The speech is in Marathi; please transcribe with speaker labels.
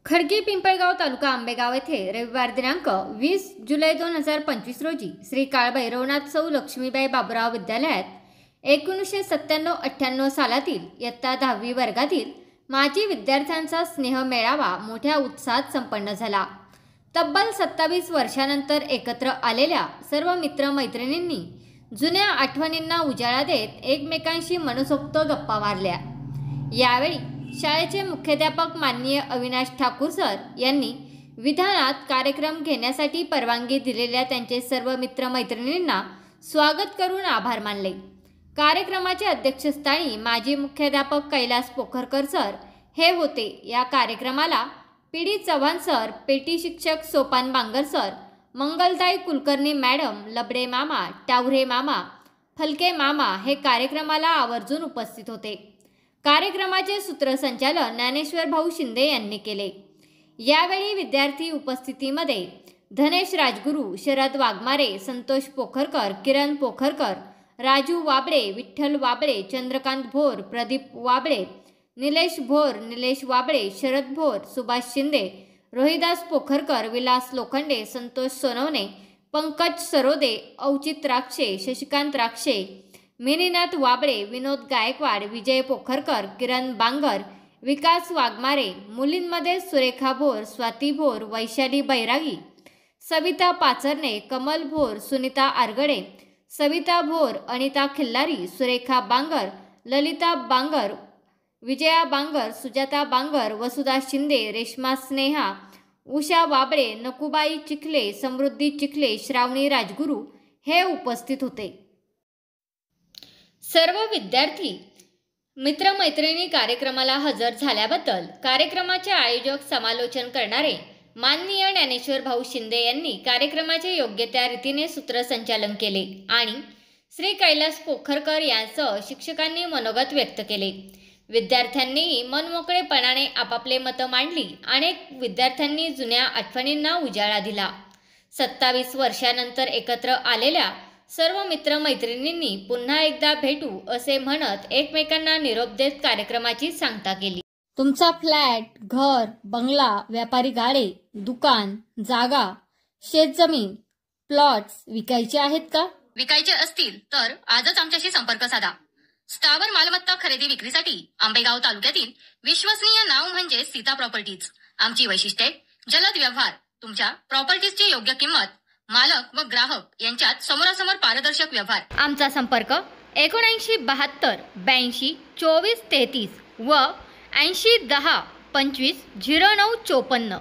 Speaker 1: खडकी पिंपळगाव तालुका आंबेगाव येथे रविवार दिनांक 20 जुलै 2025 रोजी श्री काळभैरवनाथ सौ लक्ष्मीबाई बाबुराव विद्यालयात 1997-98 सालातील इयत्ता 10वी वर्गातील माजी विद्यार्थ्यांचा स्नेह मेळावा मोठ्या उत्साहात संपन्न झाला। तब्बल 27 वर्षांनंतर एकत्र आलेल्या सर्व मित्रमैत्रिणींनी जुन्या आठवणींना उजाळा देत एकमेकांशी मनसोक्त गप्पा मारल्या। यावेळी शाळेचे मुख्याध्यापक माननीय अविनाश ठाकूर सर यांनी विधानात कार्यक्रम घेण्यासाठी परवानगी दिलेल्या त्यांचे सर्व मित्रमैत्रिणींना स्वागत करून आभार मानले। कार्यक्रमाचे अध्यक्षस्थानी माजी मुख्याध्यापक कैलास पोखरकर सर हे होते। या कार्यक्रमाला पीडी चव्हाण सर, पेटी शिक्षक सोपान बांगर सर, मंगलताई कुलकर्णी मॅडम, लबडे मामा, टावरे मामा, फलके मामा हे कार्यक्रमाला आवर्जून उपस्थित होते। कार्यक्रमाचे सूत्रसंचालन ज्ञानेश्वर भाऊ शिंदे यांनी केले। यावेळी विद्यार्थी उपस्थितीमध्ये धनेश राजगुरू, शरद वाघमारे, संतोष पोखरकर, किरण पोखरकर, राजू वाबळे, विठ्ठल वाबळे, चंद्रकांत भोर, प्रदीप वाबळे, निलेश भोर, निलेश वाबळे, शरद भोर, सुभाष शिंदे, रोहिदास पोखरकर, विलास लोखंडे, संतोष सोनवणे, पंकज सरोदे, औचित राक्षे, शशिकांत राक्षे, मिनीनाथ वाबळे, विनोद गायकवाड, विजय पोखरकर, किरण बांगर, विकास वाघमारे, मुलींमध्ये सुरेखा भोर, स्वाती भोर, वैशाली बैरागी, सविता पाचरणे, कमल भोर, सुनीता आरगडे, सविता भोर, अनिता खिल्लारी, सुरेखा बांगर, ललिता बांगर, विजया बांगर, सुजाता बांगर, वसुधा शिंदे, रेश्मा स्नेहा, उषा वाबळे, नकुबाई चिखले, समृद्धी चिखले, श्रावणी राजगुरू हे उपस्थित होते। सर्व विद्यार्थी मित्रमैत्रिणी कार्यक्रमाला हजर झाल्याबद्दल कार्यक्रमाचे आयोजक समालोचन करणारे माननीय ज्ञानेश्वर भाऊ शिंदे यांनी कार्यक्रमाचे योग्य त्या रीतीने सूत्रसंचालन केले आणि श्री कैलास पोखरकर यांसह शिक्षकांनी मनोगत व्यक्त केले। विद्यार्थ्यांनीही मनमोकळेपणाने आपापले मतं मांडली। अनेक विद्यार्थ्यांनी जुन्या आठवणींना उजाळा दिला। 27 वर्षांनंतर एकत्र आलेल्या सर्व मित्रमैत्रिणींनी पुन्हा एकदा भेटू असे म्हणत एकमेकांना निरोप देत कार्यक्रमाची सांगता केली। तुमचा फ्लॅट, घर, बंगला, व्यापारी गाडे, दुकान, जागा, शेतजमीन, प्लॉट्स विकायचे आहेत का?
Speaker 2: विकायचे असतील तर आजच आमच्याशी संपर्क साधा। स्थावर मालमत्ता खरेदी विक्रीसाठी आंबेगाव तालुक्यातील विश्वसनीय नाव म्हणजे सीता प्रॉपर्टीज। आमची वैशिष्ट्ये: जलद व्यवहार, तुमच्या प्रॉपर्टीजची योग्य किंमत, मालक व ग्राहक यांच्यात समोरासमोर पारदर्शक व्यवहार।
Speaker 1: आमचा संपर्क 7972 82 24 33 व 80 10 25 09 54।